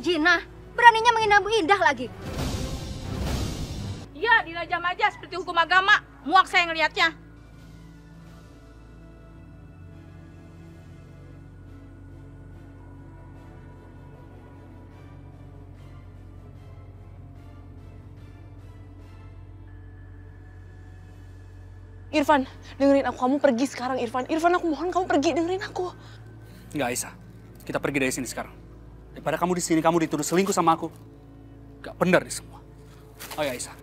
jinah, beraninya menghina Bu Indah lagi. Iya, dilajam aja seperti hukum agama. Muak saya ngelihatnya. Irfan, dengerin aku. Kamu pergi sekarang, Irfan. Irfan, aku mohon kamu pergi. Dengerin aku. Enggak, Aisyah. Kita pergi dari sini sekarang. Daripada kamu di sini, kamu dituduh selingkuh sama aku. Gak benar nih semua. Ayo, Aisyah.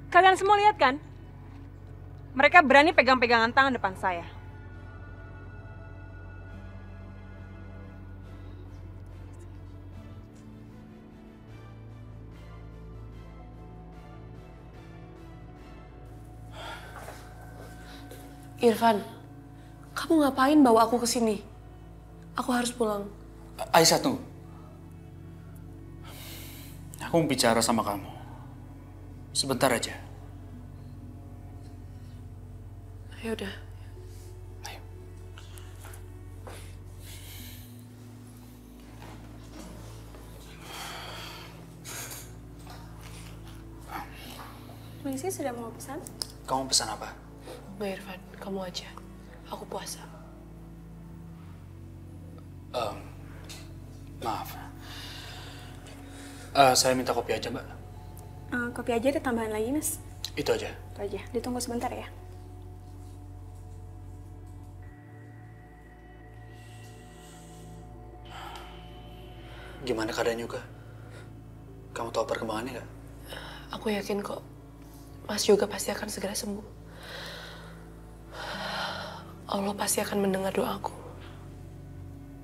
Kalian semua lihat kan? Mereka berani pegang-pegangan tangan depan saya. Irfan, kamu ngapain bawa aku ke sini? Aku harus pulang. Aisyah, tunggu. Aku mau bicara sama kamu. Sebentar aja. Ya udah. Ayo. Permisi, sudah mau pesan? Kamu pesan apa? Nggak, Irfan. Kamu aja. Aku puasa. Maaf. Saya minta kopi aja, Mbak. Kopi aja, ada tambahan lagi, Mas. Itu aja. Itu aja. Ditunggu sebentar ya. Gimana keadaan juga? Kamu tahu perkembangannya nggak? Aku yakin kok. Mas juga pasti akan segera sembuh. Allah pasti akan mendengar doaku.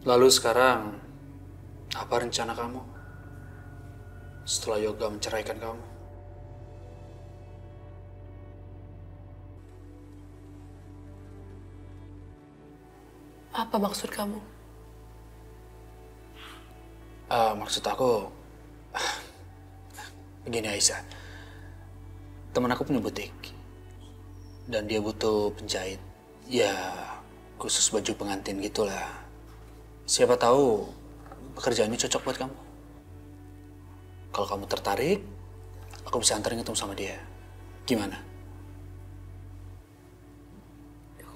Lalu sekarang, apa rencana kamu? Setelah Yoga menceraikan kamu? Apa maksud kamu? Maksud aku, begini Aisyah. Temen aku punya butik. Dan dia butuh penjahit. Ya, khusus baju pengantin gitulah. Siapa tahu pekerjaan ini cocok buat kamu. Kalau kamu tertarik, aku bisa antarin ketemu sama dia. Gimana?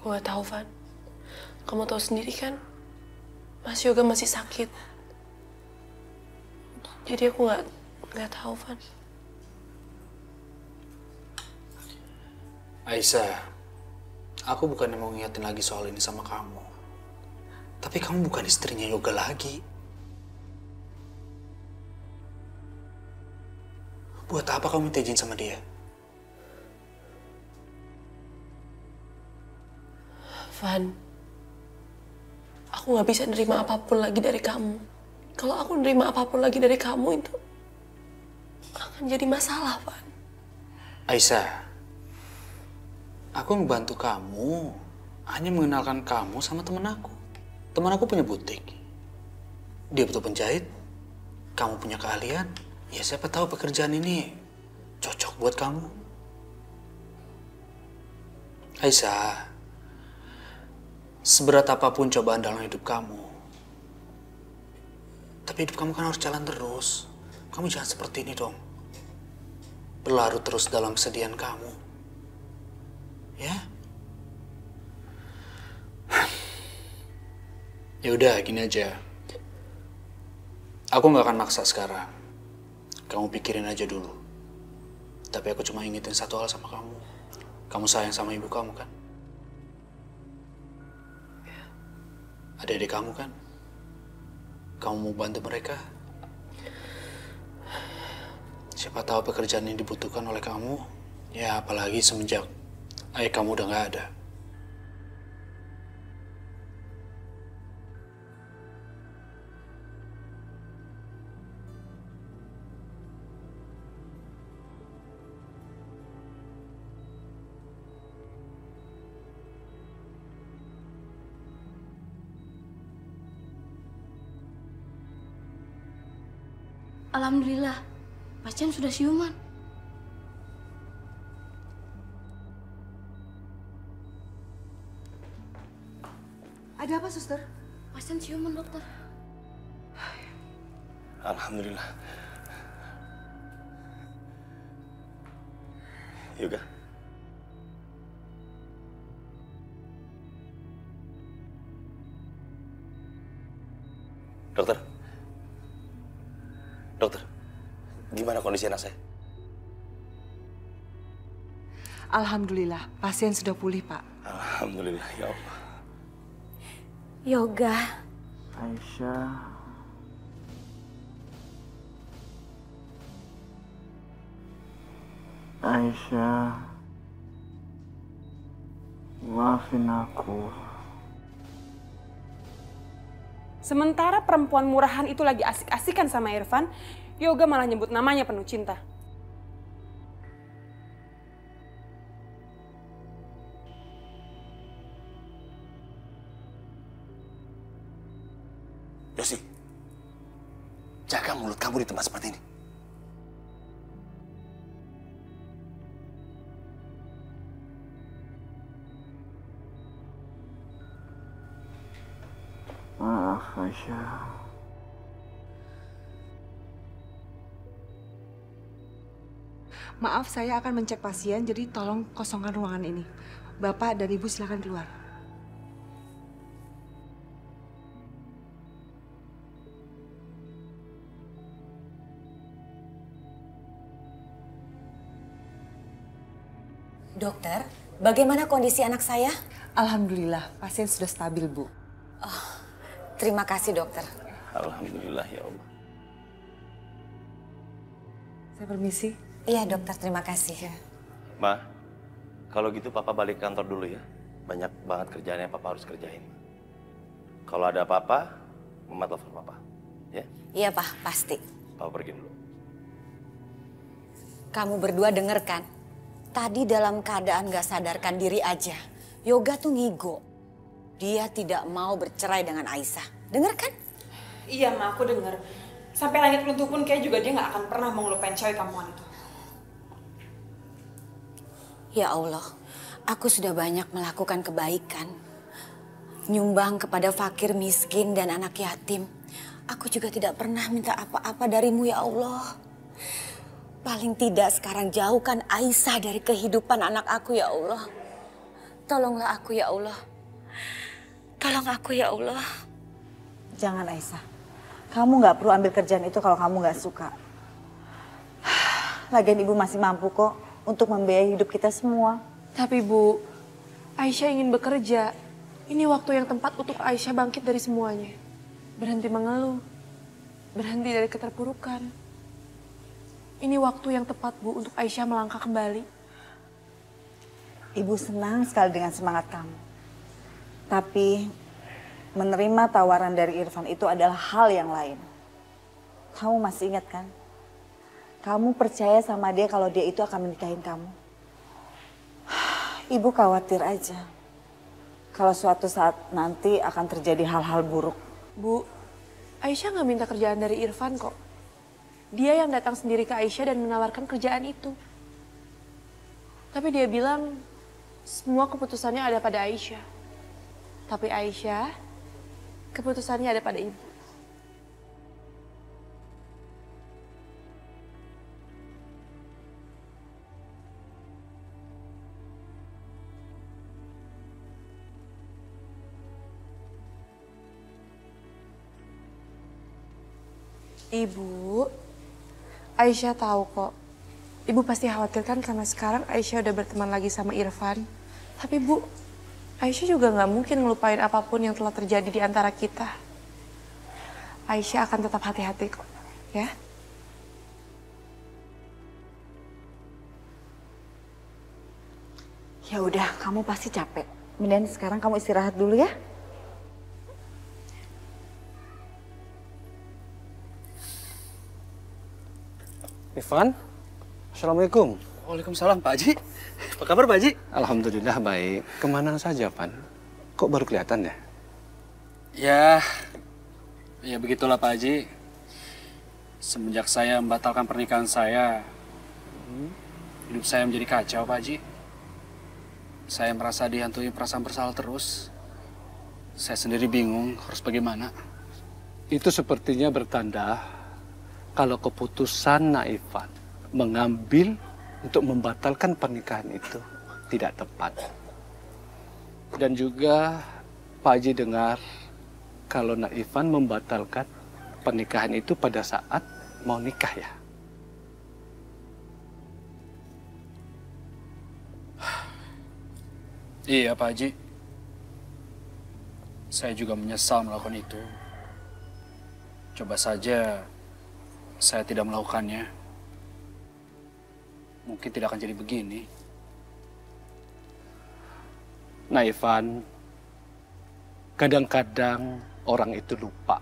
Aku nggak tahu, Van. Kamu tahu sendiri kan, Mas Yoga masih sakit. Jadi aku nggak tahu, Van. Aisyah, aku bukan mau ngingetin lagi soal ini sama kamu. Tapi kamu bukan istrinya Yoga lagi. Buat apa kamu minta izin sama dia? Van, aku nggak bisa nerima apapun lagi dari kamu. Kalau aku nerima apapun lagi dari kamu itu akan jadi masalah, Van. Aisyah, aku membantu kamu hanya mengenalkan kamu sama temen aku. Temen aku punya butik. Dia butuh penjahit. Kamu punya keahlian. Ya siapa tahu pekerjaan ini cocok buat kamu. Aisyah, seberat apapun cobaan dalam hidup kamu, tapi hidup kamu kan harus jalan terus. Kamu jangan seperti ini dong. Berlarut terus dalam kesedihan kamu. Ya? Ya udah, gini aja. Aku nggak akan maksa sekarang. Kamu pikirin aja dulu. Tapi aku cuma ingetin satu hal sama kamu. Kamu sayang sama ibu kamu kan? Adik-adik kamu kan? Kamu mau bantu mereka? Siapa tahu pekerjaan ini dibutuhkan oleh kamu. Ya apalagi semenjak ayah kamu udah nggak ada. Alhamdulillah, pasien sudah siuman. Ada apa, suster? Pasien siuman, dokter. Alhamdulillah. Yoga. Dokter. Dokter. Gimana kondisi anak saya? Alhamdulillah, pasien sudah pulih, Pak. Alhamdulillah, ya Allah. Yoga. Aisyah. Aisyah. Maafin aku. Sementara perempuan murahan itu lagi asik-asikan sama Irfan, Yoga malah nyebut namanya penuh cinta. Yosi, jaga mulut kamu di tempat seperti ini. Maaf, Aisyah. Maaf, saya akan mencek pasien, jadi tolong kosongkan ruangan ini. Bapak dan Ibu silakan keluar. Dokter, bagaimana kondisi anak saya? Alhamdulillah, pasien sudah stabil, Bu. Terima kasih, dokter. Alhamdulillah, ya Allah. Saya permisi. Iya, dokter, terima kasih. Ma, kalau gitu Papa balik kantor dulu ya. Banyak banget kerjaan yang Papa harus kerjain. Kalau ada apa-apa, Mama telepon Papa. Ya? Iya, Pak, pasti. Papa pergi dulu. Kamu berdua denger kan? Tadi dalam keadaan gak sadarkan diri aja, Yoga tuh ngigo. Dia tidak mau bercerai dengan Aisyah. Dengar kan? Iya, Ma, aku denger. Sampai langit runtuh pun kayak juga dia gak akan pernah mau ngelupain cewek kampungan itu. Ya Allah, aku sudah banyak melakukan kebaikan. Nyumbang kepada fakir miskin dan anak yatim. Aku juga tidak pernah minta apa-apa darimu, ya Allah. Paling tidak sekarang jauhkan Aisyah dari kehidupan anak aku, ya Allah. Tolonglah aku, ya Allah. Tolong aku, ya Allah. Jangan, Aisyah. Kamu nggak perlu ambil kerjaan itu kalau kamu nggak suka. Lagian Ibu masih mampu kok untuk membiayai hidup kita semua. Tapi Bu, Aisyah ingin bekerja. Ini waktu yang tepat untuk Aisyah bangkit dari semuanya. Berhenti mengeluh. Berhenti dari keterpurukan. Ini waktu yang tepat, Bu, untuk Aisyah melangkah kembali. Ibu senang sekali dengan semangat kamu. Tapi menerima tawaran dari Irfan itu adalah hal yang lain. Kamu masih ingat kan? Kamu percaya sama dia kalau dia itu akan menikahin kamu. Ibu khawatir aja. Kalau suatu saat nanti akan terjadi hal-hal buruk. Bu, Aisyah nggak minta kerjaan dari Irfan kok. Dia yang datang sendiri ke Aisyah dan menawarkan kerjaan itu. Tapi dia bilang semua keputusannya ada pada Aisyah. Tapi Aisyah, keputusannya ada pada Ibu. Ibu, Aisyah tahu kok. Ibu pasti khawatir kan karena sekarang Aisyah udah berteman lagi sama Irfan. Tapi Bu, Aisyah juga nggak mungkin ngelupain apapun yang telah terjadi di antara kita. Aisyah akan tetap hati-hati kok, ya. Ya udah, kamu pasti capek. Kemudian sekarang kamu istirahat dulu ya. Irfan, Assalamualaikum. Waalaikumsalam, Pak Haji. Apa kabar, Pak Haji? Alhamdulillah baik. Kemana saja, Pan? Kok baru kelihatan ya? Ya begitulah, Pak Haji. Semenjak saya membatalkan pernikahan saya, hidup saya menjadi kacau, Pak Haji. Saya merasa dihantui perasaan bersalah terus. Saya sendiri bingung harus bagaimana. Itu sepertinya bertanda kalau keputusan Naifan mengambil untuk membatalkan pernikahan itu tidak tepat. Dan juga Pak Haji dengar kalau Naifan membatalkan pernikahan itu pada saat mau nikah ya. Iya Pak Haji. Saya juga menyesal melakukan itu. Coba saja saya tidak melakukannya. Mungkin tidak akan jadi begini. Naifan, kadang-kadang orang itu lupa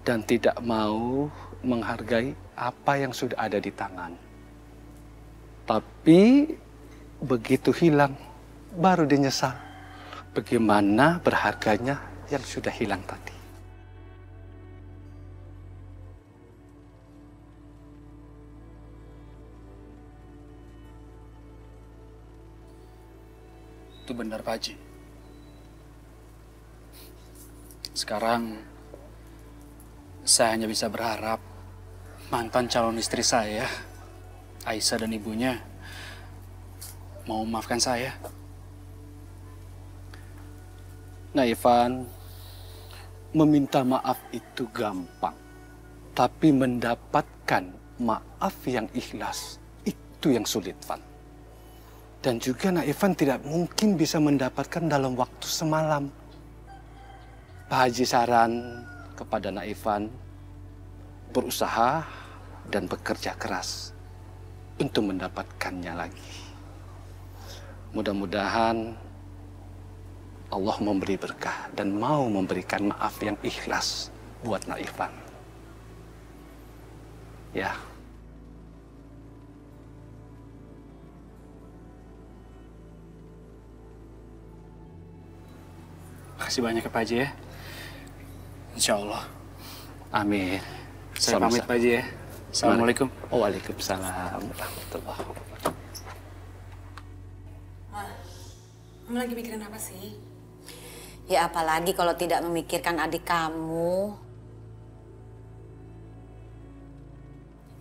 dan tidak mau menghargai apa yang sudah ada di tangan. Tapi begitu hilang, baru dia nyesal bagaimana berharganya yang sudah hilang tadi. Itu benar Pak Haji. Sekarang saya hanya bisa berharap mantan calon istri saya, Aisyah dan ibunya, mau memaafkan saya. Naifan, meminta maaf itu gampang. Tapi mendapatkan maaf yang ikhlas, itu yang sulit, Van. Dan juga Naifan tidak mungkin bisa mendapatkan dalam waktu semalam. Pak Haji saran kepada Naifan, berusaha dan bekerja keras untuk mendapatkannya lagi. Mudah-mudahan Allah memberi berkah dan mau memberikan maaf yang ikhlas buat Naifan. Ya. Makasih banyak ya Pak Haji ya. Insya Allah. Amin. Saya pamit Pak Haji ya. Assalamualaikum. Waalaikumsalam warahmatullahi wabarakatuh. Kamu lagi mikirin apa sih? Ya apalagi kalau tidak memikirkan adik kamu.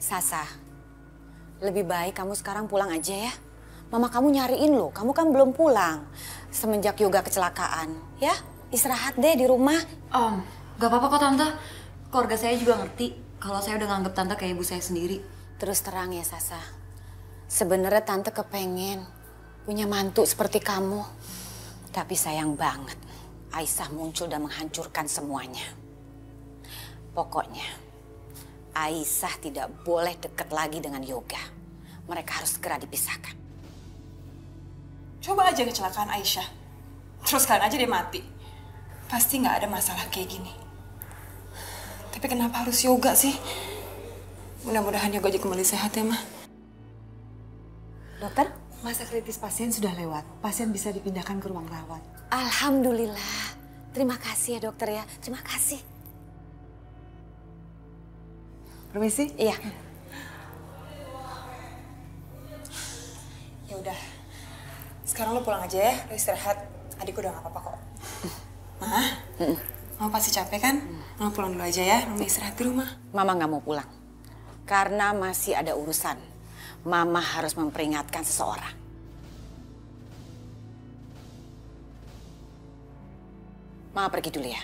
Sasa, lebih baik kamu sekarang pulang aja ya. Mama kamu nyariin loh, kamu kan belum pulang. Semenjak Yoga kecelakaan, ya? Istirahat deh di rumah. Gak apa-apa kok Tante. Keluarga saya juga ngerti kalau saya udah nganggep Tante kayak ibu saya sendiri. Terus terang ya Sasa, sebenarnya Tante kepengen punya mantu seperti kamu. Tapi sayang banget, Aisyah muncul dan menghancurkan semuanya. Pokoknya, Aisyah tidak boleh dekat lagi dengan Yoga. Mereka harus segera dipisahkan. Coba aja kecelakaan Aisyah. Terus kalian aja dia mati. Pasti nggak ada masalah kayak gini. Tapi kenapa harus Yoga sih? Mudah-mudahan Yoga juga kembali sehat ya, Ma. Dokter? Masa kritis pasien sudah lewat. Pasien bisa dipindahkan ke ruang rawat. Alhamdulillah. Terima kasih ya dokter ya. Terima kasih. Permisi? Iya. Ya udah. Sekarang lo pulang aja ya. Lo istirahat. Adik udah nggak apa-apa kok. Ma, Mama pasti capek kan? Mama pulang dulu aja ya. Mama istirahat di rumah. Mama nggak mau pulang. Karena masih ada urusan. Mama harus memperingatkan seseorang. Mama pergi dulu ya.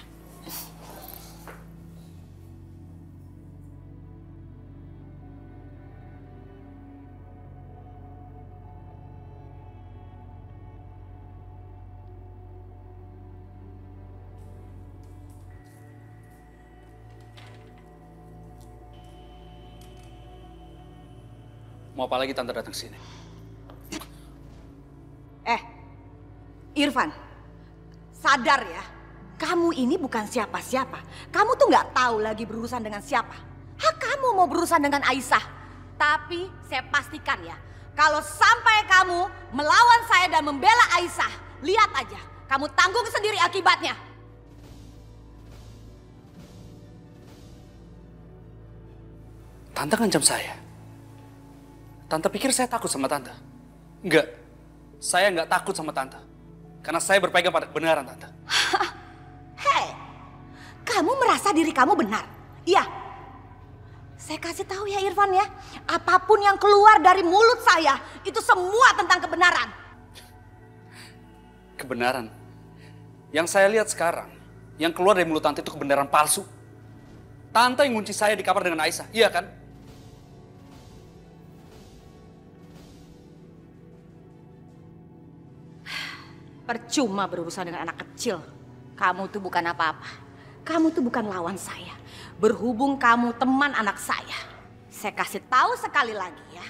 Mau apa lagi Tante datang sini? Irfan, sadar ya. Kamu ini bukan siapa-siapa. Kamu tuh nggak tahu lagi berurusan dengan siapa. Hak kamu mau berurusan dengan Aisyah. Tapi saya pastikan ya, kalau sampai kamu melawan saya dan membela Aisyah, lihat aja, kamu tanggung sendiri akibatnya. Tante ngancam saya. Tante pikir saya takut sama Tante? Enggak. Saya enggak takut sama Tante. Karena saya berpegang pada kebenaran Tante. Kamu merasa diri kamu benar? Iya. Saya kasih tahu ya Irfan ya, apapun yang keluar dari mulut saya itu semua tentang kebenaran. Kebenaran? Yang saya lihat sekarang, yang keluar dari mulut Tante itu kebenaran palsu. Tante yang ngunci saya di kamar dengan Aisyah, iya kan? Percuma berurusan dengan anak kecil. Kamu tuh bukan apa-apa. Kamu tuh bukan lawan saya. Berhubung kamu teman anak saya kasih tahu sekali lagi ya.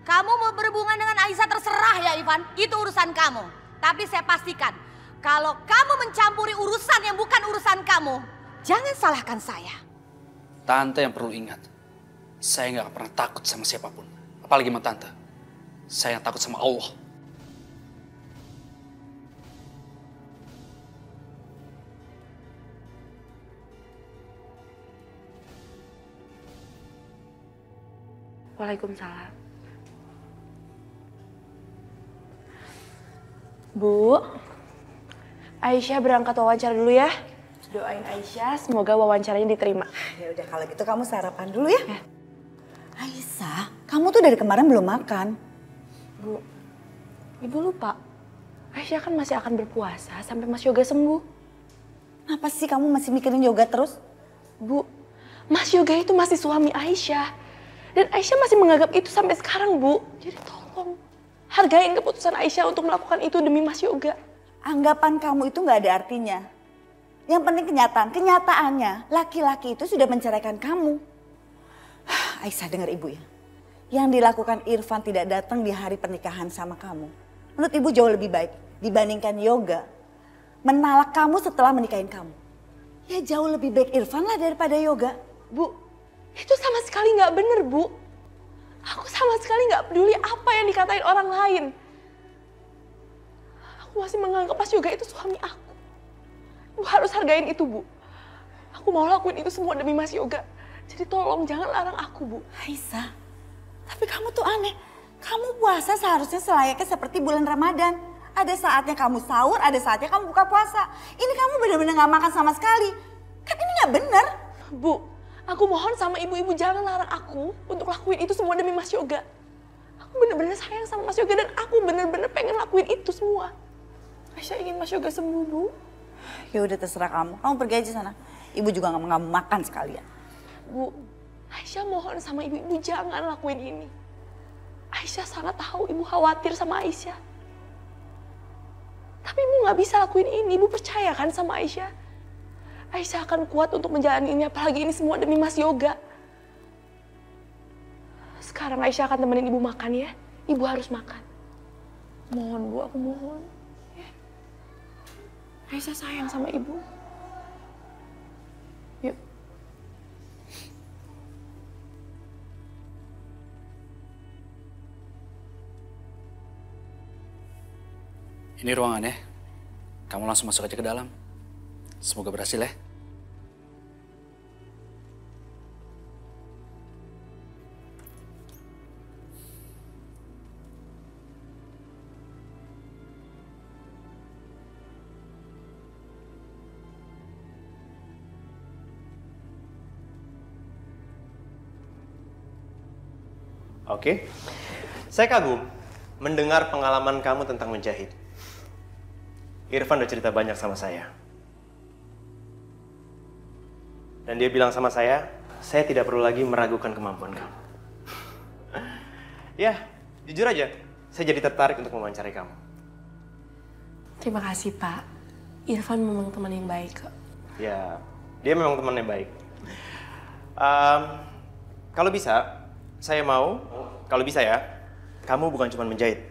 Kamu mau berhubungan dengan Aisyah terserah ya Ivan, itu urusan kamu. Tapi saya pastikan, kalau kamu mencampuri urusan yang bukan urusan kamu, jangan salahkan saya. Tante yang perlu ingat, saya nggak pernah takut sama siapapun. Apalagi sama Tante. Saya yang takut sama Allah. Waalaikumsalam. Bu, Aisyah berangkat wawancara dulu ya. Doain Aisyah, semoga wawancaranya diterima. Ya udah kalau gitu kamu sarapan dulu ya. Aisyah, kamu tuh dari kemarin belum makan. Bu, Ibu lupa. Aisyah kan masih akan berpuasa sampai Mas Yoga sembuh. Kenapa sih kamu masih mikirin Yoga terus? Bu, Mas Yoga itu masih suami Aisyah. Dan Aisyah masih menganggap itu sampai sekarang, Bu. Jadi tolong, hargain keputusan Aisyah untuk melakukan itu demi Mas Yoga. Anggapan kamu itu nggak ada artinya. Yang penting kenyataan. Kenyataannya, laki-laki itu sudah menceraikan kamu. Aisyah dengar Ibu ya. Yang dilakukan Irfan tidak datang di hari pernikahan sama kamu. Menurut Ibu jauh lebih baik dibandingkan Yoga menalak kamu setelah menikahin kamu. Ya jauh lebih baik Irfan lah daripada Yoga. Bu, itu sama sekali nggak bener, Bu. Aku sama sekali nggak peduli apa yang dikatain orang lain. Aku masih menganggap Mas Yoga itu suami aku. Ibu harus hargain itu, Bu. Aku mau lakuin itu semua demi Mas Yoga. Jadi tolong jangan larang aku, Bu. Aisyah, tapi kamu tuh aneh. Kamu puasa seharusnya selayaknya seperti bulan Ramadan. Ada saatnya kamu sahur, ada saatnya kamu buka puasa. Ini kamu benar-benar nggak makan sama sekali. Kan ini nggak bener. Bu, aku mohon sama ibu-ibu jangan larang aku untuk lakuin itu semua demi Mas Yoga. Aku bener-bener sayang sama Mas Yoga dan aku bener-bener pengen lakuin itu semua. Aisyah ingin Mas Yoga sembuh, Bu. Ya udah terserah kamu. Kamu pergi aja sana. Ibu juga nggak mau makan sekalian. Bu, Aisyah mohon sama ibu-ibu jangan lakuin ini. Aisyah sangat tahu ibu khawatir sama Aisyah. Tapi ibu nggak bisa lakuin ini. Ibu percaya kan sama Aisyah? Aisyah akan kuat untuk menjalani ini, apalagi ini semua demi Mas Yoga. Sekarang Aisyah akan temenin ibu makan ya. Ibu harus makan. Mohon Bu, aku mohon. Ya. Aisyah sayang sama ibu. Yuk. Ini ruangannya. Kamu langsung masuk aja ke dalam. Semoga berhasil ya. Oke, saya kagum mendengar pengalaman kamu tentang menjahit. Irfan udah cerita banyak sama saya. Dan dia bilang sama saya tidak perlu lagi meragukan kemampuan kamu. Ya, jujur aja, saya jadi tertarik untuk mewawancarai kamu. Terima kasih, Pak. Irfan memang teman yang baik kok. Ya, dia memang teman yang baik. Kalau bisa, saya mau, kalau bisa ya, kamu bukan cuma menjahit.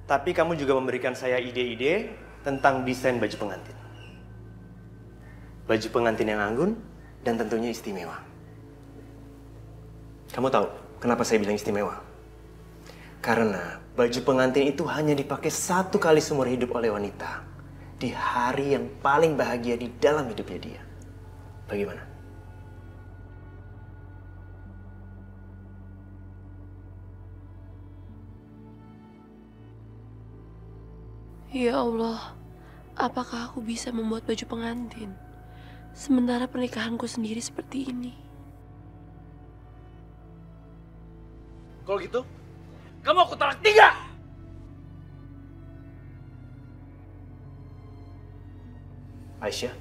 Tapi kamu juga memberikan saya ide-ide tentang desain baju pengantin. Baju pengantin yang anggun dan tentunya istimewa. Kamu tahu kenapa saya bilang istimewa? Karena baju pengantin itu hanya dipakai satu kali seumur hidup oleh wanita. Di hari yang paling bahagia di dalam hidupnya dia. Bagaimana? Ya Allah, apakah aku bisa membuat baju pengantin? Sementara pernikahanku sendiri seperti ini. Kalau gitu, kamu aku talak 3. Aisyah?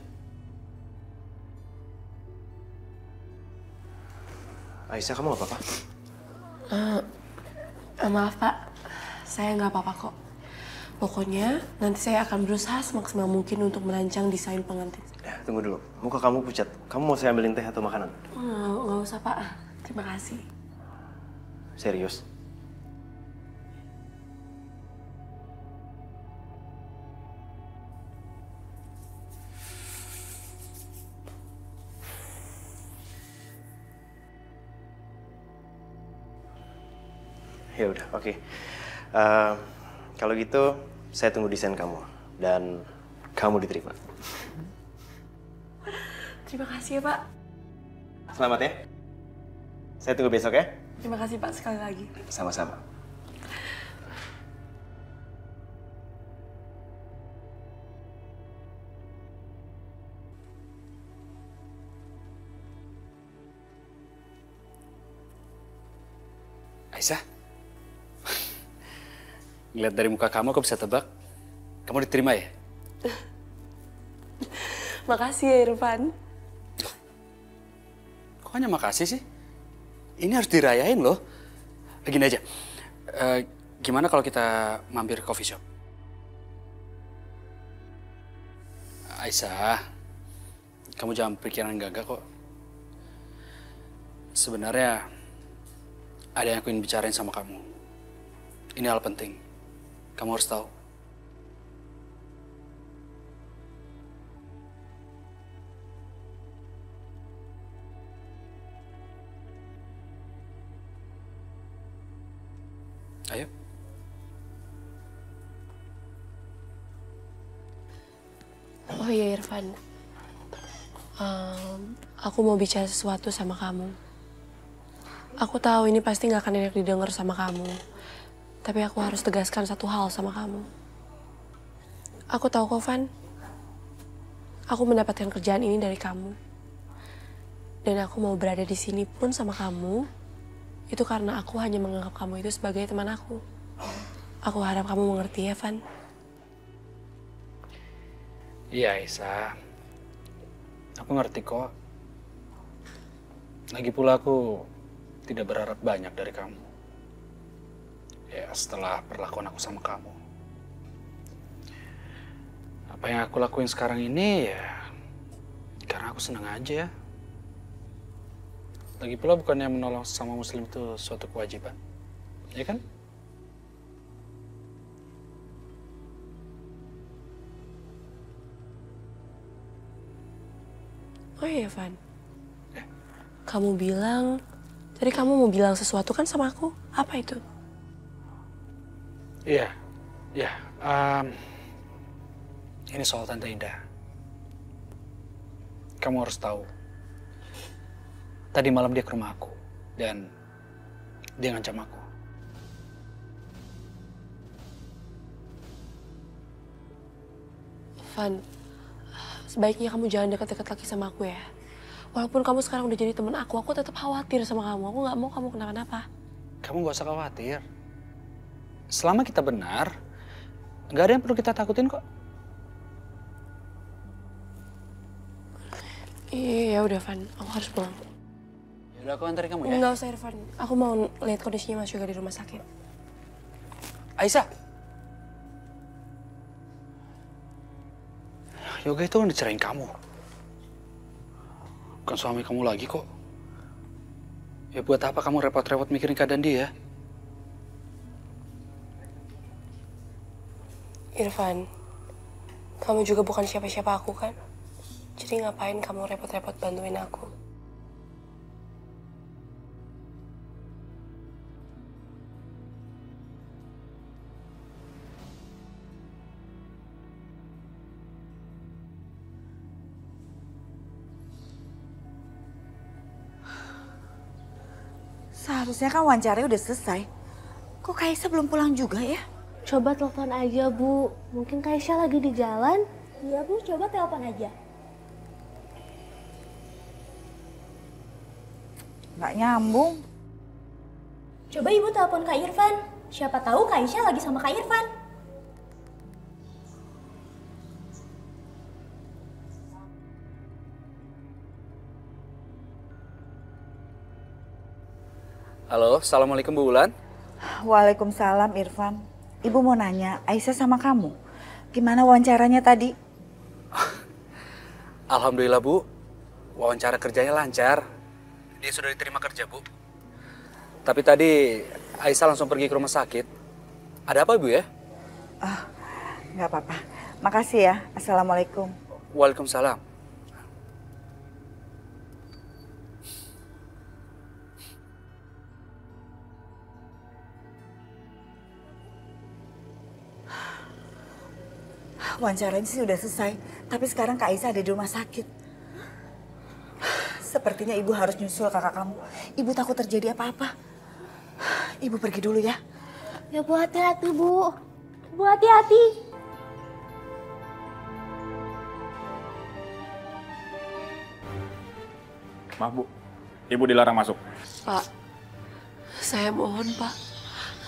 Aisyah, kamu gak apa-apa? Maaf Pak, saya nggak apa-apa kok. Pokoknya nanti saya akan berusaha semaksimal mungkin untuk merancang desain pengantin. Ya, tunggu dulu. Muka kamu pucat. Kamu mau saya ambilin teh atau makanan? Nggak usah Pak, terima kasih. Serius? Ya udah, oke. Kalau gitu, saya tunggu desain kamu dan kamu diterima. Terima kasih ya Pak. Selamat ya. Saya tunggu besok ya. Terima kasih Pak sekali lagi. Sama-sama. Aisyah, ngeliat dari muka kamu, aku bisa tebak kamu diterima ya? Makasih ya Irfan. Kok hanya makasih sih? Ini harus dirayain loh. Gini aja, gimana kalau kita mampir coffee shop? Aisyah, kamu jangan pikiran gagah kok. Sebenarnya ada yang aku ingin bicarain sama kamu. Ini hal penting. Kamu harus tahu. Ayo. Oh iya Irfan. Aku mau bicara sesuatu sama kamu. Aku tahu ini pasti gak akan enak didengar sama kamu. Tapi aku harus tegaskan satu hal sama kamu. Aku tahu kok, Van. Aku mendapatkan kerjaan ini dari kamu. Dan aku mau berada di sini pun sama kamu. Itu karena aku hanya menganggap kamu itu sebagai teman aku. Aku harap kamu mengerti ya, Van. Iya, Aisyah. Aku ngerti kok. Lagi pula aku tidak berharap banyak dari kamu. Ya, setelah perlakuan aku sama kamu. Apa yang aku lakuin sekarang ini ya karena aku senang aja. Lagi pula bukannya menolong sesama muslim itu suatu kewajiban. Ya kan? Oh iya, Van. Kamu bilang, tadi kamu mau bilang sesuatu kan sama aku? Apa itu? Iya, iya. Ini soal Tante Indah. Kamu harus tahu. Tadi malam dia ke rumah aku dan dia ngancam aku. Van, sebaiknya kamu jangan dekat-dekat lagi sama aku ya. Walaupun kamu sekarang udah jadi temen aku tetap khawatir sama kamu. Aku nggak mau kamu kenapa-napa. Kamu nggak usah khawatir. Selama kita benar, nggak ada yang perlu kita takutin kok. Iya, udah Van. Aku harus pulang. Yaudah, aku antarin kamu ya. Nggak usah, Irfan. Aku mau lihat kondisinya Mas Yoga di rumah sakit. Aisyah. Yoga itu kan dicerain kamu. Bukan suami kamu lagi kok. Ya buat apa kamu repot-repot mikirin keadaan dia? Irfan, kamu juga bukan siapa-siapa aku kan? Jadi ngapain kamu repot-repot bantuin aku? Seharusnya kan wawancaranya udah selesai. Kok Kaisa belum pulang juga ya? Coba telepon aja, Bu. Mungkin Kaisa lagi di jalan. Iya, Bu. Coba telepon aja. Nggak nyambung. Coba Ibu telepon Kak Irfan. Siapa tahu Kak Aisyah lagi sama Kak Irfan. Halo, Assalamualaikum Bu Wulan. Waalaikumsalam Irfan. Ibu mau nanya, Aisyah sama kamu. Gimana wawancaranya tadi? Alhamdulillah Bu, wawancara kerjanya lancar. Dia sudah diterima kerja Bu. Tapi tadi Aisyah langsung pergi ke rumah sakit. Ada apa Bu ya? Nggak apa-apa. Makasih ya. Assalamualaikum. Waalaikumsalam. Wawancaranya sih udah selesai, tapi sekarang Kak Aisyah ada di rumah sakit. Sepertinya ibu harus nyusul kakak kamu. Ibu takut terjadi apa-apa. Ibu pergi dulu ya. Ya Bu, hati-hati Bu. Bu, hati-hati. Maaf Bu, Ibu dilarang masuk. Pak, saya mohon Pak.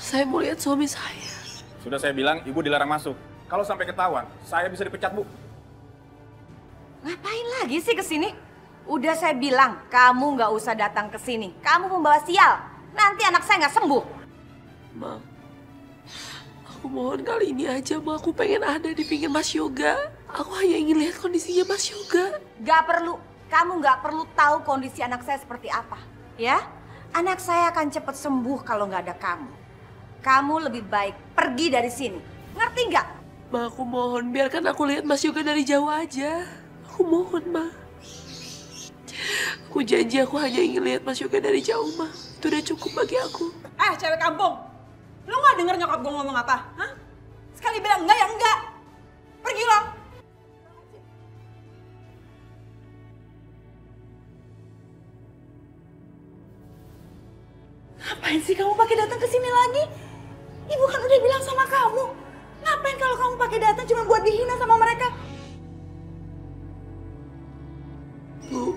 Saya mau lihat suami saya. Sudah saya bilang Ibu dilarang masuk. Kalau sampai ketahuan, saya bisa dipecat Bu. Ngapain lagi sih kesini? Udah saya bilang, kamu nggak usah datang ke sini. Kamu membawa sial. Nanti anak saya nggak sembuh. Ma, aku mohon kali ini aja, Ma. Aku pengen ada di pinggir Mas Yoga. Aku hanya ingin lihat kondisinya Mas Yoga. Gak perlu. Kamu nggak perlu tahu kondisi anak saya seperti apa. Ya? Anak saya akan cepat sembuh kalau nggak ada kamu. Kamu lebih baik pergi dari sini. Ngerti nggak? Ma, aku mohon, biarkan aku lihat Mas Yoga dari jauh aja. Aku mohon, Ma. Aku janji aku hanya ingin lihat Mas Yoga dari jauh, Ma. Itu udah cukup bagi aku. Cewek kampung. Lu gak denger nyokap gue ngomong apa? Hah? Sekali bilang enggak ya enggak. Pergi lo. Ngapain sih kamu pakai datang ke sini lagi? Ibu kan udah bilang sama kamu. Ngapain kalau kamu pakai datang cuma buat dihina sama mereka? Bu,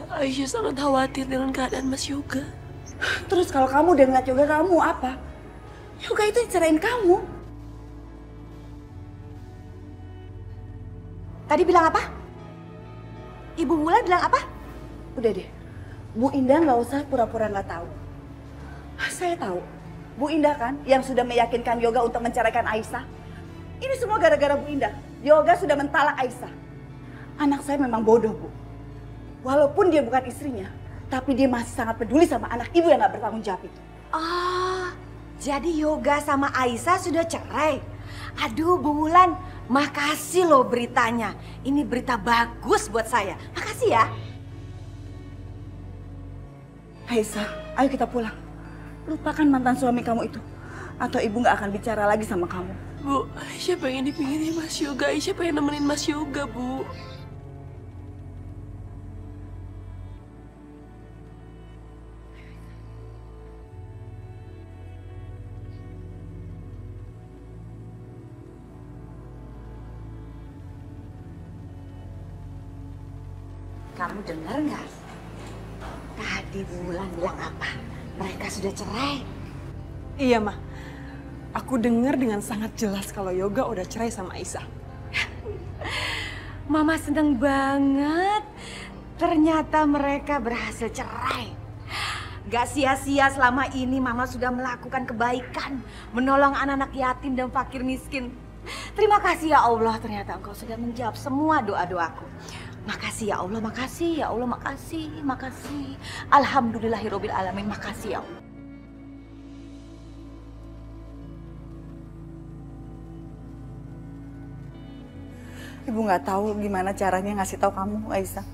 Aisyah sangat khawatir dengan keadaan Mas Yoga. Terus kalau kamu udah ngeliat Yoga kamu apa? Yoga itu cerain kamu. Tadi bilang apa? Ibu Wulan bilang apa? Udah deh, Bu Indah nggak usah pura-pura nggak tahu. Saya tahu, Bu Indah kan yang sudah meyakinkan Yoga untuk menceraikan Aisyah. Ini semua gara-gara Bu Indah. Yoga sudah mentalak Aisyah. Anak saya memang bodoh, Bu. Walaupun dia bukan istrinya, tapi dia masih sangat peduli sama anak ibu yang nggak bertanggung jawab itu. Jadi Yoga sama Aisyah sudah cerai. Aduh Bu Wulan, makasih loh beritanya. Ini berita bagus buat saya. Makasih ya. Aisyah, ayo kita pulang. Lupakan mantan suami kamu itu. Atau ibu nggak akan bicara lagi sama kamu. Bu, Aisyah pengen dipinggirnya Mas Yoga. Aisyah pengen nemenin Mas Yoga, Bu. Kamu dengar nggak? Tadi Bu Wulan bilang apa? Mereka sudah cerai. Iya, Ma. Aku dengar dengan sangat jelas kalau Yoga udah cerai sama Aisyah. Mama seneng banget. Ternyata mereka berhasil cerai. Gak sia-sia selama ini Mama sudah melakukan kebaikan. Menolong anak-anak yatim dan fakir miskin. Terima kasih ya Allah, ternyata Engkau sudah menjawab semua doa-doaku. Makasih ya Allah, makasih ya Allah, makasih, makasih. Alhamdulillahirobbil alamin, makasih ya Allah. Ibu nggak tahu gimana caranya ngasih tahu kamu, Aisyah.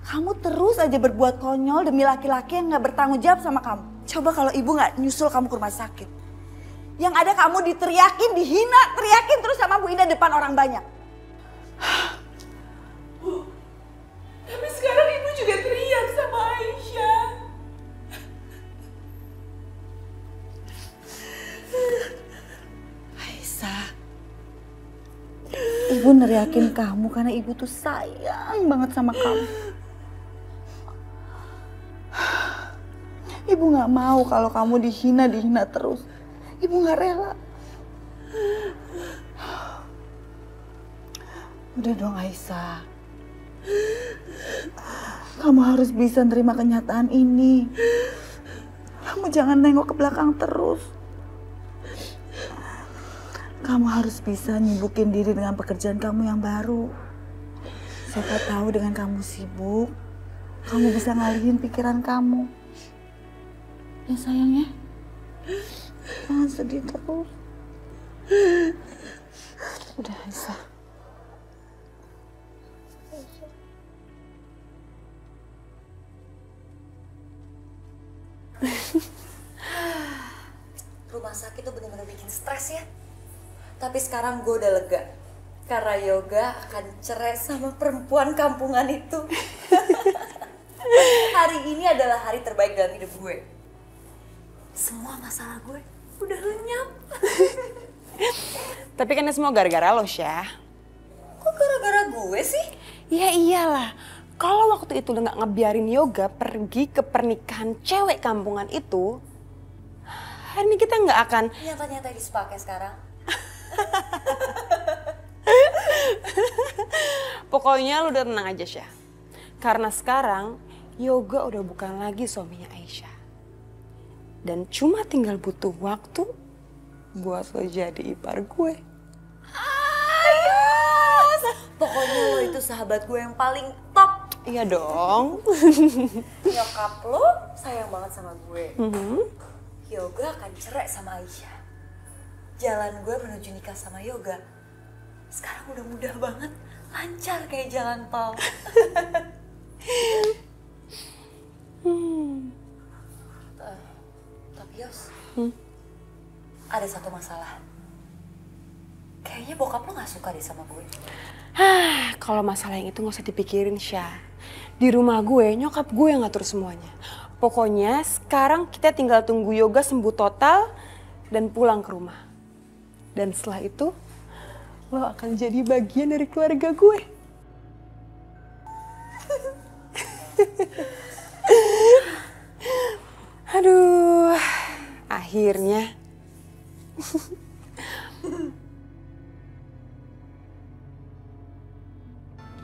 Kamu terus aja berbuat konyol demi laki-laki yang nggak bertanggung jawab sama kamu. Coba kalau ibu nggak nyusul kamu ke rumah sakit. Yang ada kamu diteriakin, dihina, teriakin terus sama Bu Indah depan orang banyak. Bu, tapi sekarang ibu juga teriak sama Aisyah. Aisyah, ibu neriakin kamu karena ibu tuh sayang banget sama kamu. Ibu nggak mau kalau kamu dihina terus. Ibu nggak rela. Udah dong Aisyah. Kamu harus bisa nerima kenyataan ini. Kamu jangan nengok ke belakang terus. Kamu harus bisa nyibukin diri dengan pekerjaan kamu yang baru. Siapa tahu dengan kamu sibuk, kamu bisa ngalihin pikiran kamu. Ya sayang ya. Jangan sedih terus. Udah Aisyah. Rumah sakit tuh bener-bener bikin stres ya. Tapi sekarang gue udah lega. Karena Yoga akan cerai sama perempuan kampungan itu. Hari ini adalah hari terbaik dalam hidup gue. Semua masalah gue udah lenyap. Tapi kan ini semua gara-gara lo, Syah. Kok gara-gara gue sih? Ya iyalah. Kalau waktu itu lo gak ngebiarin Yoga pergi ke pernikahan cewek kampungan itu, hari ini kita gak akan... Nyata-nyata disepakai sekarang. Pokoknya lu udah tenang aja, Syah. Karena sekarang Yoga udah bukan lagi suaminya Aisyah. Dan cuma tinggal butuh waktu buat lo jadi ipar gue. Yes! Pokoknya lo itu sahabat gue yang paling top. Iya dong. Nyokap lo sayang banget sama gue. Yoga akan cerai sama Aisyah. Jalan gue menuju nikah sama Yoga sekarang udah mudah banget, lancar kayak jalan tol. Tapi Yos, ada satu masalah. Kayaknya bokap lo gak suka deh sama gue. Kalau masalah yang itu gak usah dipikirin, Syah. Di rumah gue, nyokap gue yang ngatur semuanya. Pokoknya sekarang kita tinggal tunggu Yoga sembuh total dan pulang ke rumah. Dan setelah itu, lo akan jadi bagian dari keluarga gue. Aduh, akhirnya.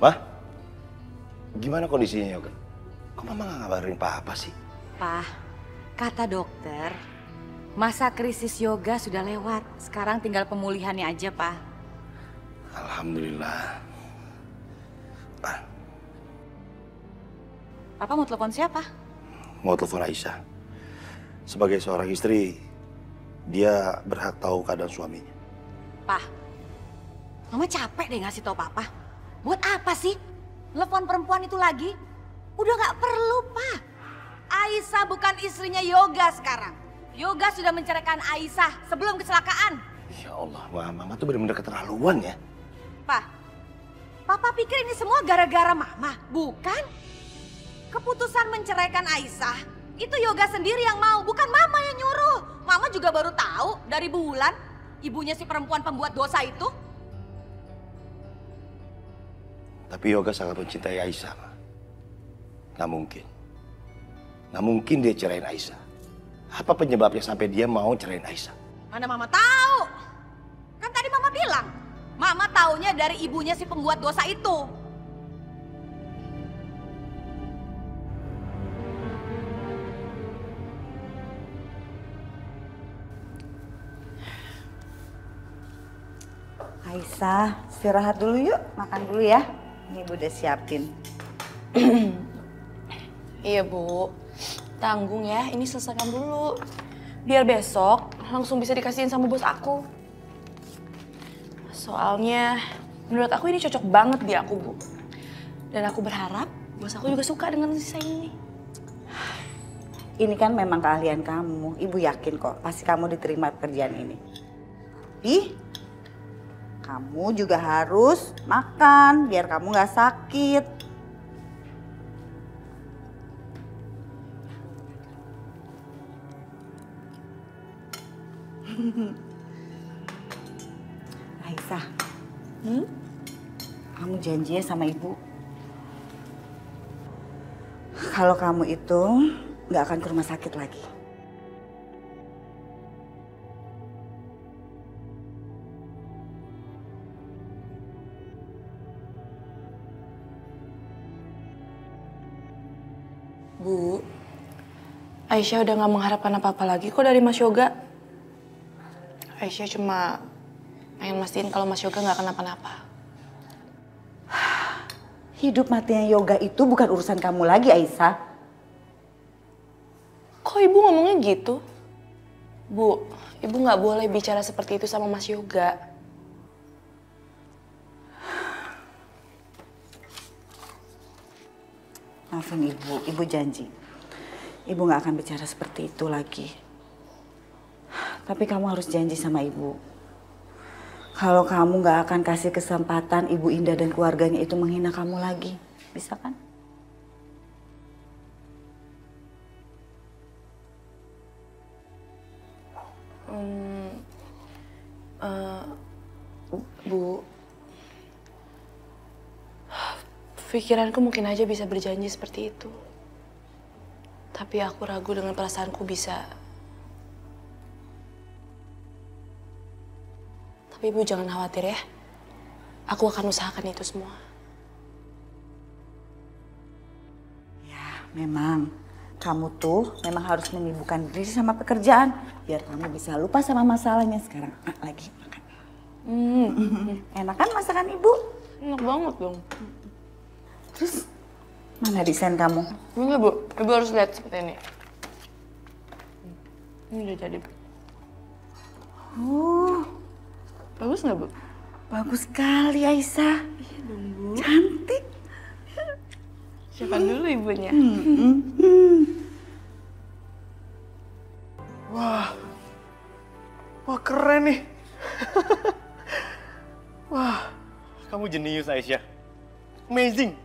Mah, gimana kondisinya Yoga? Kok mama gak ngabarin papa sih? Pak, kata dokter, masa krisis Yoga sudah lewat. Sekarang tinggal pemulihannya aja, Pak. Alhamdulillah. Papa mau telepon siapa? Mau telepon Aisyah. Sebagai seorang istri, dia berhak tahu keadaan suaminya. Pak, Mama capek deh ngasih tau Papa. Buat apa sih telepon perempuan itu lagi? Udah gak perlu, Pak. Aisyah bukan istrinya Yoga sekarang. Yoga sudah menceraikan Aisyah sebelum kecelakaan. Ya Allah, Mama tuh benar-benar keterlaluan ya. Pak, Papa pikir ini semua gara-gara Mama, bukan? Keputusan menceraikan Aisyah itu Yoga sendiri yang mau, bukan Mama yang nyuruh. Mama juga baru tahu dari Bulan, ibunya si perempuan pembuat dosa itu. Tapi Yoga sangat mencintai Aisyah, Ma. Nggak mungkin. Nggak mungkin dia cerain Aisyah. Apa penyebabnya sampai dia mau cerain Aisyah? Mana Mama tahu? Kan tadi Mama bilang, Mama taunya dari ibunya si pembuat dosa itu. Aisyah, istirahat dulu yuk, makan dulu ya. Ini Ibu udah siapin. Iya Bu, tanggung ya, ini selesaikan dulu. Biar besok langsung bisa dikasihin sama bos aku. Soalnya menurut aku ini cocok banget di aku Bu. Dan aku berharap bos aku juga suka dengan desain ini. Ini kan memang keahlian kamu. Ibu yakin kok pasti kamu diterima pekerjaan ini. Kamu juga harus makan biar kamu gak sakit. Aisyah, kamu janji ya sama ibu. Kalau kamu itu nggak akan ke rumah sakit lagi. Bu, Aisyah udah gak mengharapkan apa-apa lagi kok dari Mas Yoga. Aisyah cuma pengen mastiin kalau Mas Yoga gak kenapa-napa. Hidup matinya Yoga itu bukan urusan kamu lagi, Aisyah. Kok ibu ngomongnya gitu? Bu, ibu gak boleh bicara seperti itu sama Mas Yoga. Maafin ibu janji. Ibu gak akan bicara seperti itu lagi. Tapi kamu harus janji sama ibu. Kalau kamu gak akan kasih kesempatan Ibu Indah dan keluarganya itu menghina kamu lagi. Bisa kan? Bu, pikiranku mungkin aja bisa berjanji seperti itu. Tapi aku ragu dengan perasaanku bisa. Tapi Ibu jangan khawatir ya. Aku akan usahakan itu semua. Ya, memang. Kamu tuh memang harus menyibukkan diri sama pekerjaan. Biar kamu bisa lupa sama masalahnya sekarang. Lagi makan. Enak kan masakan Ibu? Enak banget dong. Terus mana desain kamu? Enggak, Bu. Ibu harus lihat seperti ini. Ini udah jadi. Bagus nggak, Bu? Bagus sekali, Aisyah. Iya dong, Bu. Cantik. Siapkan dulu ibunya. Wah. Wah, keren nih. Wah, kamu jenius, Aisyah. Amazing.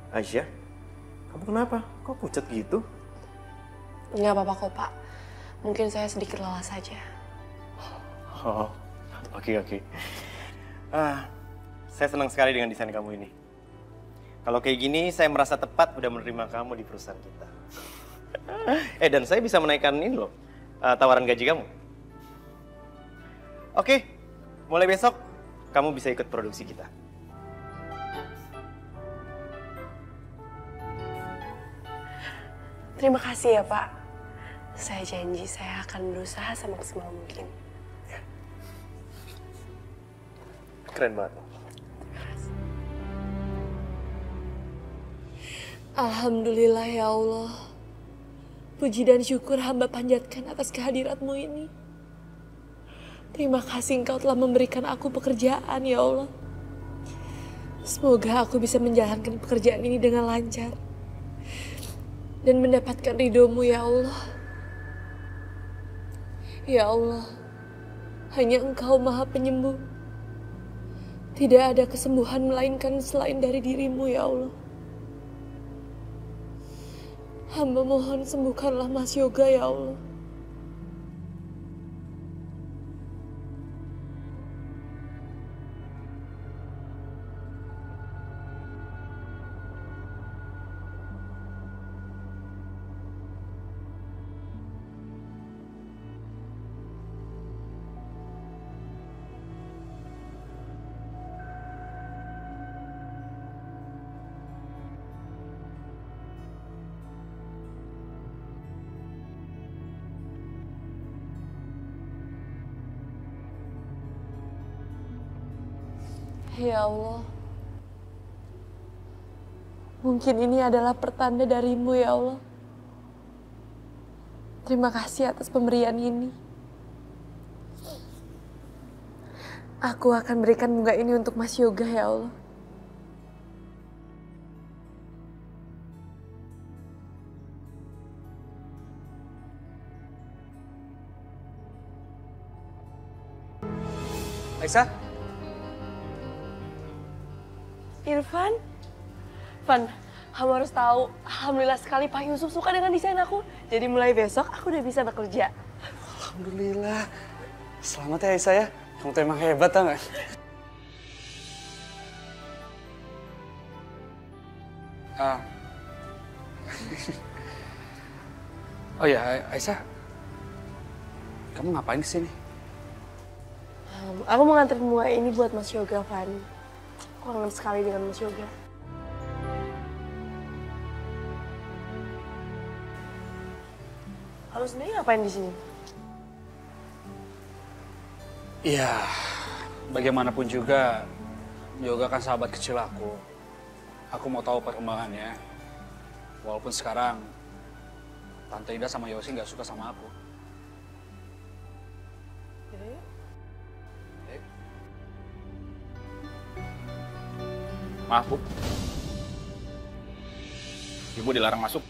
Aisyah, kamu kenapa? Kok pucat gitu? Nggak apa-apa kok, Pak. Mungkin saya sedikit lelah saja. Oh, oke. Saya senang sekali dengan desain kamu ini. Kalau kayak gini, saya merasa tepat udah menerima kamu di perusahaan kita. Dan saya bisa menaikkan ini loh, tawaran gaji kamu. Oke, mulai besok kamu bisa ikut produksi kita. Terima kasih ya, Pak. Saya janji saya akan berusaha semaksimal mungkin. Keren banget. Alhamdulillah ya Allah. Puji dan syukur hamba panjatkan atas kehadirat-Mu ini. Terima kasih Engkau telah memberikan aku pekerjaan ya Allah. Semoga aku bisa menjalankan pekerjaan ini dengan lancar. Dan mendapatkan ridho-Mu ya Allah. Ya Allah, hanya Engkau Maha Penyembuh. Tidak ada kesembuhan melainkan selain dari diri-Mu ya Allah. Hamba mohon sembuhkanlah Mas Yoga ya Allah. Ya Allah, mungkin ini adalah pertanda dari-Mu ya Allah. Terima kasih atas pemberian ini. Aku akan berikan bunga ini untuk Mas Yoga ya Allah. Aisyah? Irfan? Van, kamu harus tahu, alhamdulillah sekali Pak Yusuf suka dengan desain aku. Jadi mulai besok aku udah bisa bekerja. Alhamdulillah. Selamat ya Aisyah ya. Kamu tuh emang hebat tau gak? Oh ya, Aisyah, kamu ngapain kesini? Aku mau nganterin bunga ini buat Mas Yoga, Van. Aku kangen sekali dengan Mas Yoga. Kamu sendiri ngapain di sini? Iya, bagaimanapun juga, Yoga kan sahabat kecil aku. Aku mau tahu perkembangannya. Walaupun sekarang Tante Indah sama Yosi nggak suka sama aku. Maaf, Bu. Ibu dilarang masuk.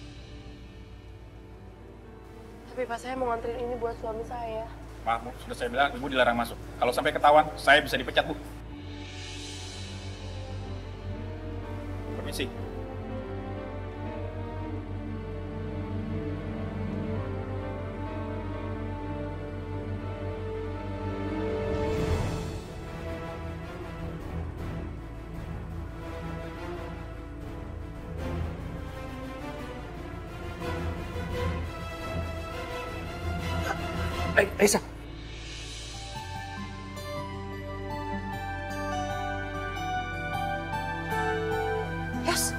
Tapi Pak, saya mau nganterin ini buat suami saya. Maaf, Bu. Sudah saya bilang, Ibu dilarang masuk. Kalau sampai ketahuan, saya bisa dipecat, Bu. Permisi. Aisyah. Yos.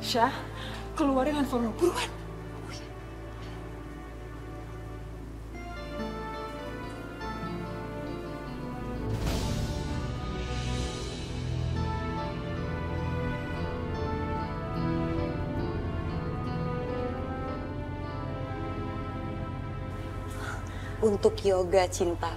Syah, keluarin handphone lo, buruan. Untuk Yoga cintaku.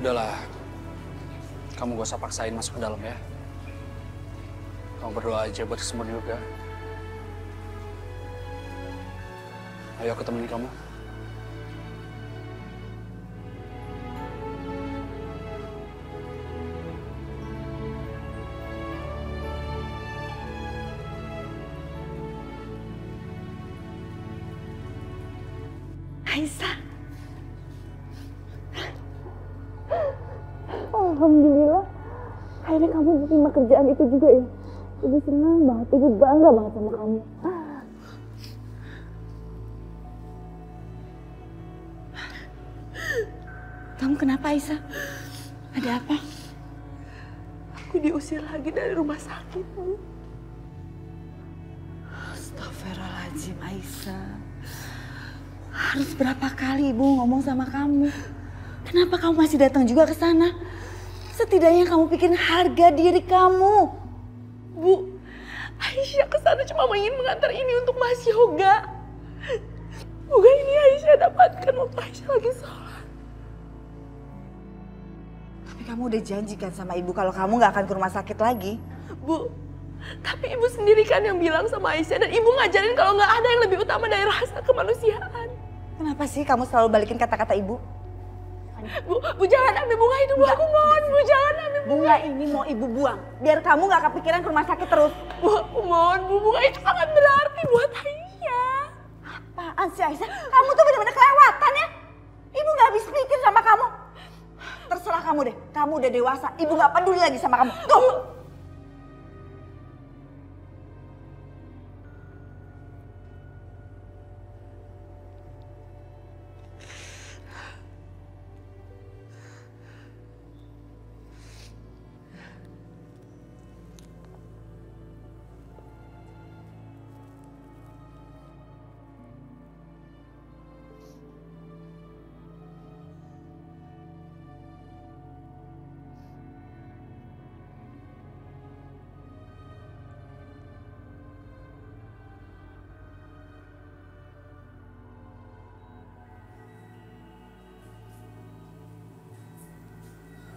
Udahlah, kamu gak usah paksain masuk ke dalam ya. Kamu berdoa aja buat kesembuhan Yoga. Ayo aku temenin kamu. Aisyah. Alhamdulillah. Akhirnya kamu diterima kerjaan itu juga ya. Ibu senang banget, Ibu bangga banget sama kamu. Kamu kenapa, Aisyah? Ada apa? Aku diusir lagi dari rumah sakit, Bu. Astagfirullahaladzim, Aisyah. Harus berapa kali Ibu ngomong sama kamu? Kenapa kamu masih datang juga ke sana? Setidaknya kamu pikirin harga diri kamu. Bu, Aisyah ke sana cuma ingin mengantar ini untuk Mas Yoga. Semoga ini Aisyah dapatkan waktu Aisyah lagi sholat. Tapi kamu udah janjikan sama Ibu kalau kamu gak akan ke rumah sakit lagi. Bu, tapi Ibu sendiri kan yang bilang sama Aisyah dan Ibu ngajarin kalau nggak ada yang lebih utama dari rasa kemanusiaan. Kenapa sih kamu selalu balikin kata-kata Ibu? Bu jangan ambil bunga itu, Bu. Aku mohon, Bu, jangan ambil bunga ini mau Ibu buang. Biar kamu gak kepikiran ke rumah sakit terus. Bu, aku mohon, Bu. Bunga itu sangat berarti buat Aisyah. Apaan sih, Aisyah? Kamu tuh bener-bener kelewatan ya. Ibu gak habis pikir sama kamu. Terserah kamu deh. Kamu udah dewasa. Ibu gak peduli lagi sama kamu. Tuh!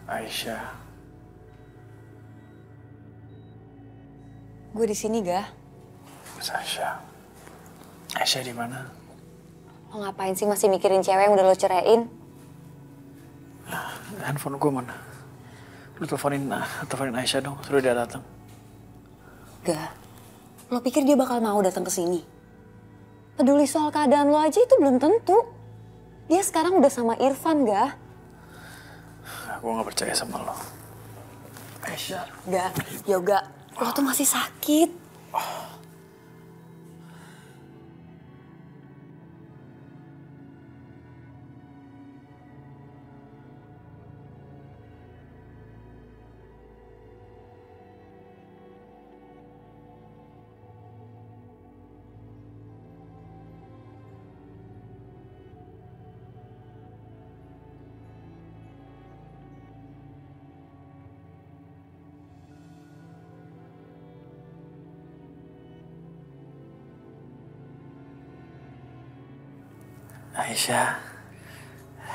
Aisyah. Gue di sini, Ga. Mas Aisyah, Aisyah di mana? Lo ngapain sih masih mikirin cewek yang udah lo ceraiin? Handphone gue mana? Lu teleponin Aisyah dong, suruh dia datang. Gak. Lo pikir dia bakal mau datang ke sini? Peduli soal keadaan lo aja itu belum tentu. Dia sekarang udah sama Irfan, Gak? Gue gak percaya sama lo. Aisyah. Gak, Yoga, lo tuh masih sakit.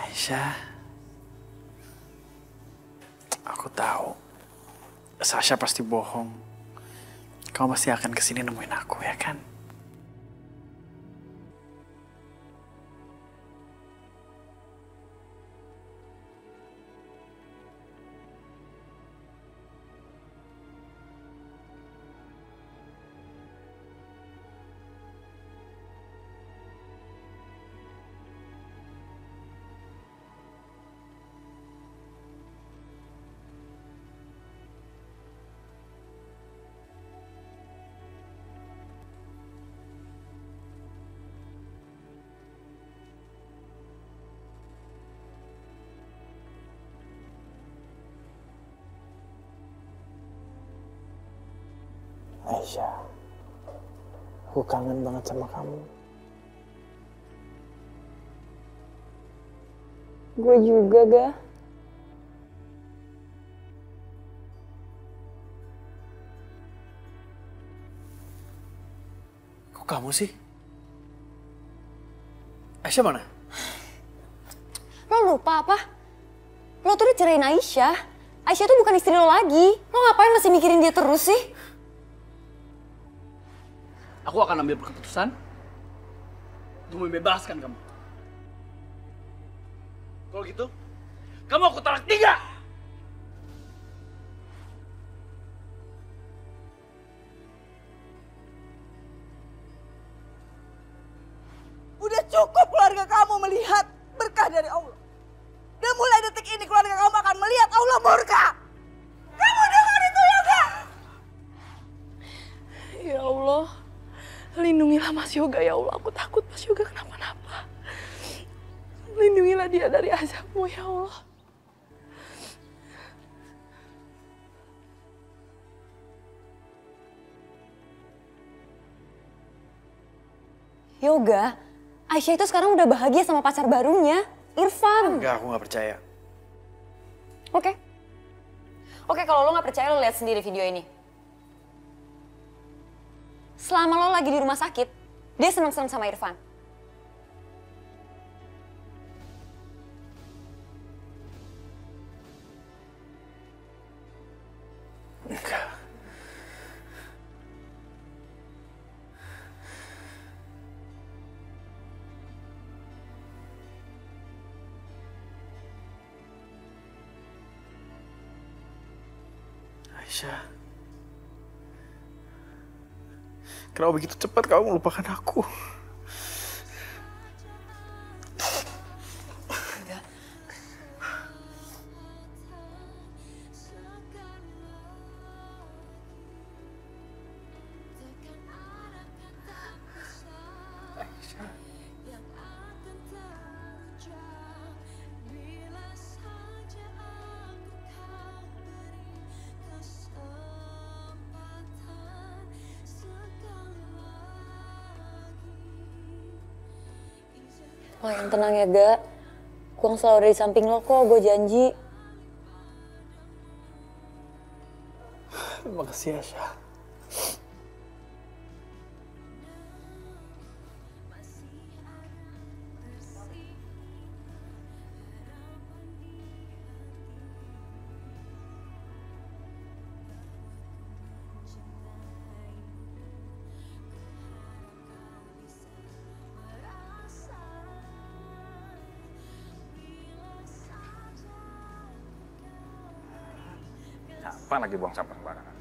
Aisyah, aku tahu Sasha pasti bohong. Kamu pasti akan kesini nemuin aku, ya kan? Aisyah, aku kangen banget sama kamu. Gue juga, Gak. Kok kamu sih? Aisyah mana? Lo lupa apa? Lo tuh udah cerain Aisyah. Aisyah tuh bukan istri lo lagi. Lo ngapain masih mikirin dia terus sih? Aku akan ambil keputusan untuk membebaskan kamu. Kalau gitu, kamu aku talak 3. Udah cukup keluarga kamu melihat berkah dari Allah. Dan mulai detik ini keluarga kamu akan melihat Allah murka. Kamu dengar itu ya, Kak? Ya Allah, lindungilah Mas Yoga ya Allah. Aku takut Mas Yoga kenapa-napa. Lindungilah dia dari azabmu ya Allah. Yoga, Aisyah itu sekarang udah bahagia sama pacar barunya, Irfan. Enggak, aku gak percaya. Oke, kalau lo gak percaya lo lihat sendiri video ini. Selama lo lagi di rumah sakit, dia senang-senang sama Irfan. Enggak. Aisyah. Kenapa begitu cepat kamu melupakan aku? Lo yang tenang ya, Gak. Gue selalu ada di samping lo kok, gue janji. Terima kasih, Aisyah. Irfan lagi buang sampah sembarangan.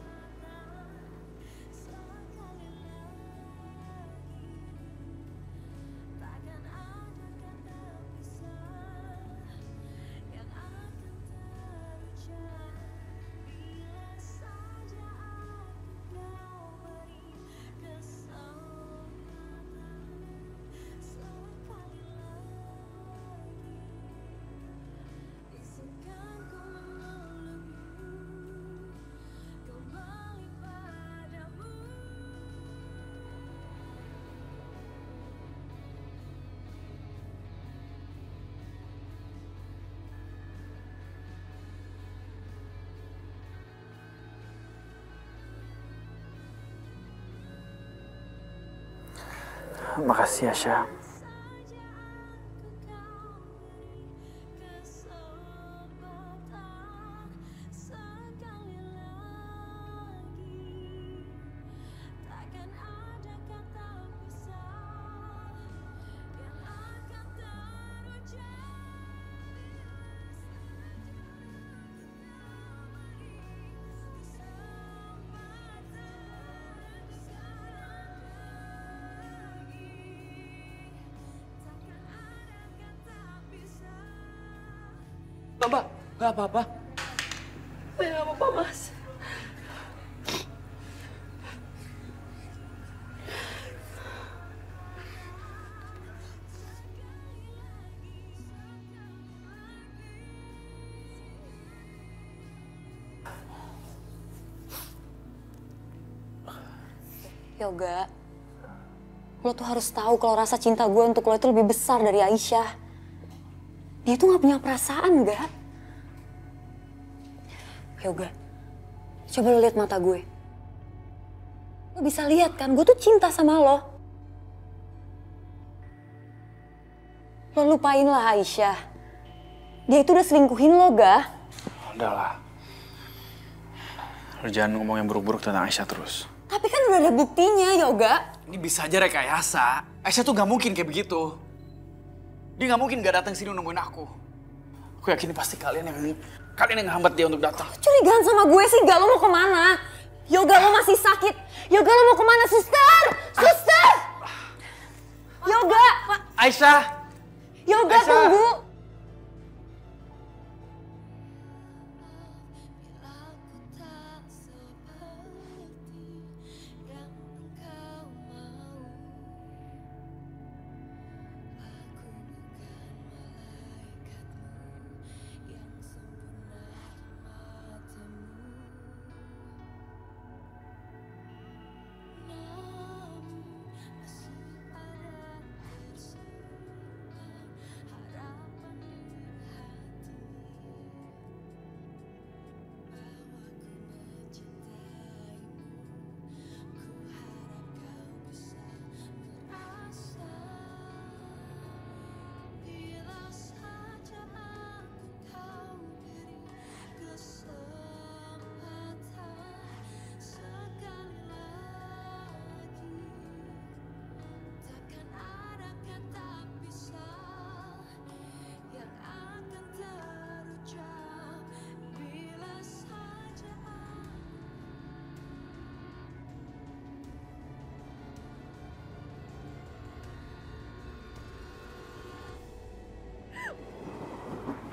Makasih Aisyah. Mbak, nggak apa-apa. Saya nggak apa-apa, Mas. Yoga, lo tuh harus tahu kalau rasa cinta gue untuk lo itu lebih besar dari Aisyah. Dia tuh gak punya perasaan, gak? Yoga, coba lo lihat mata gue. Lo bisa lihat kan, gue tuh cinta sama lo. Lo lupain lah Aisyah. Dia itu udah selingkuhin lo, gak? Udahlah. Lo jangan ngomong yang buruk-buruk tentang Aisyah terus. Tapi kan udah ada buktinya, Yoga. Ini bisa aja rekayasa. Aisyah tuh gak mungkin kayak begitu. Dia gak mungkin gak datang sini nungguin aku. Aku yakin pasti kalian yang ngehambat dia untuk datang. Curigaan sama gue sih, gak? Lo mau kemana? Yoga, lo masih sakit. Yoga, lo mau kemana? Suster! Suster! Yoga! Aisyah! Yoga, Aisyah! tunggu!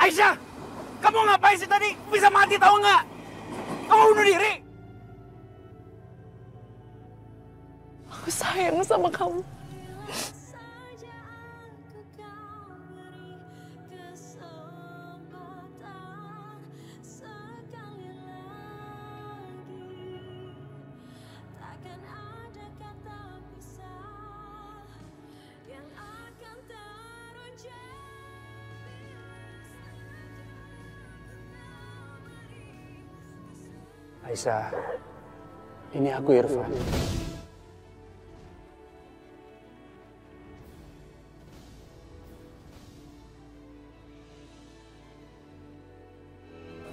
Aisyah! Kamu ngapain sih tadi? Bisa mati tahu nggak? Kamu bunuh diri? Aku sayang sama kamu. Aisyah, ini aku Irfan.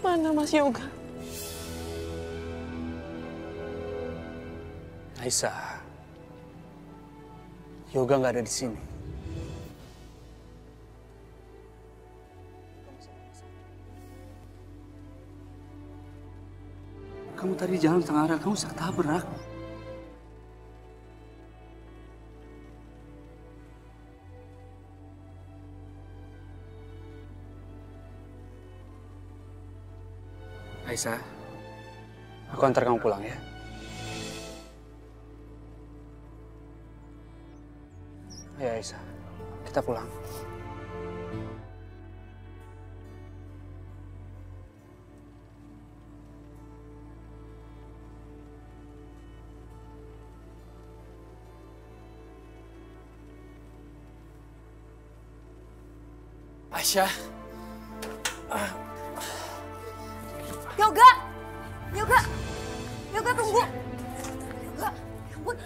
Mana Mas Yoga? Aisyah, Yoga nggak ada di sini. tadi jalan setengah arah, kamu bisa tabrak. Aisyah, aku antar kamu pulang ya. Ya Aisyah, kita pulang. Aisyah. Yoga! Yoga! Yoga tunggu! Yoga!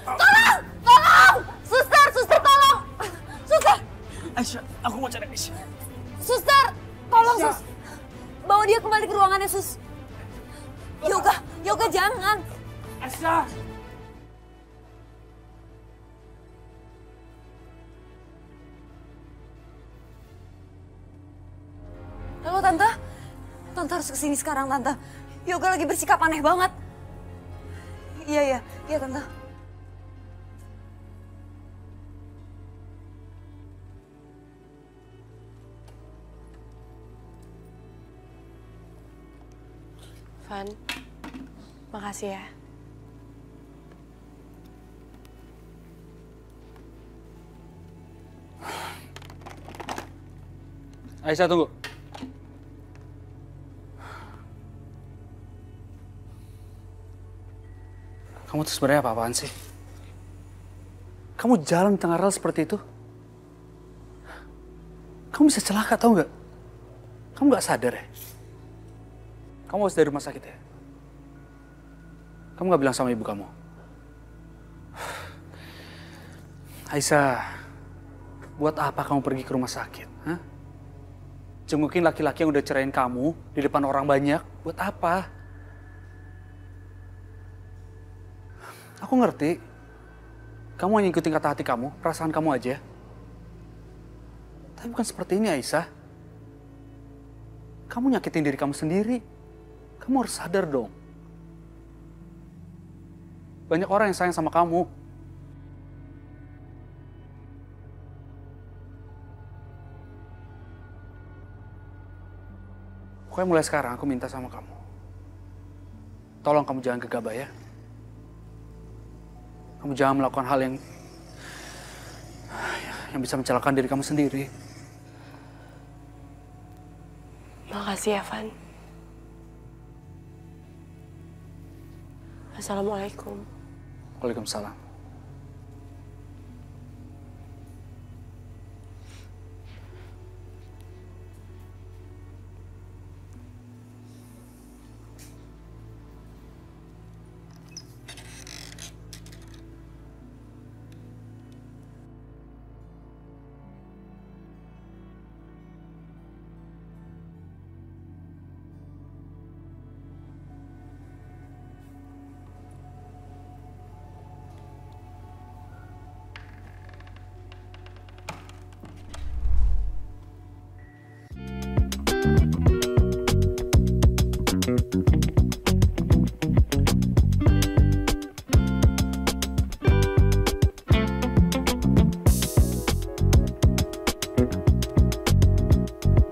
Tolong! Tolong! Suster! Suster tolong! Suster! Aisyah, aku mau cari Aisyah. Suster! Tolong Sus! Bawa dia kembali ke ruangannya Sus. Yoga! Yoga jangan! Aisyah! Halo Tante? Tante harus kesini sekarang Tante. Yoga lagi bersikap aneh banget. Iya Tante. Van, makasih ya. Aisyah tunggu. Kamu tuh sebenarnya apa-apaan sih? Kamu jalan di tengah rel seperti itu? Kamu bisa celaka tau nggak? Kamu nggak sadar ya? Kamu harus dari rumah sakit ya? Kamu nggak bilang sama ibu kamu? Aisyah, buat apa kamu pergi ke rumah sakit? Hah? Jengukin laki-laki yang udah cerain kamu di depan orang banyak, buat apa? Aku ngerti, kamu hanya ikutin kata hati kamu, perasaan kamu aja. Tapi bukan seperti ini, Aisyah. Kamu nyakitin diri kamu sendiri. Kamu harus sadar dong. Banyak orang yang sayang sama kamu. Pokoknya mulai sekarang aku minta sama kamu. Tolong kamu jangan gegabah ya. Kamu jangan melakukan hal yang bisa mencelakakan diri kamu sendiri. Makasih ya, Van. Assalamualaikum. Waalaikumsalam. Thank you.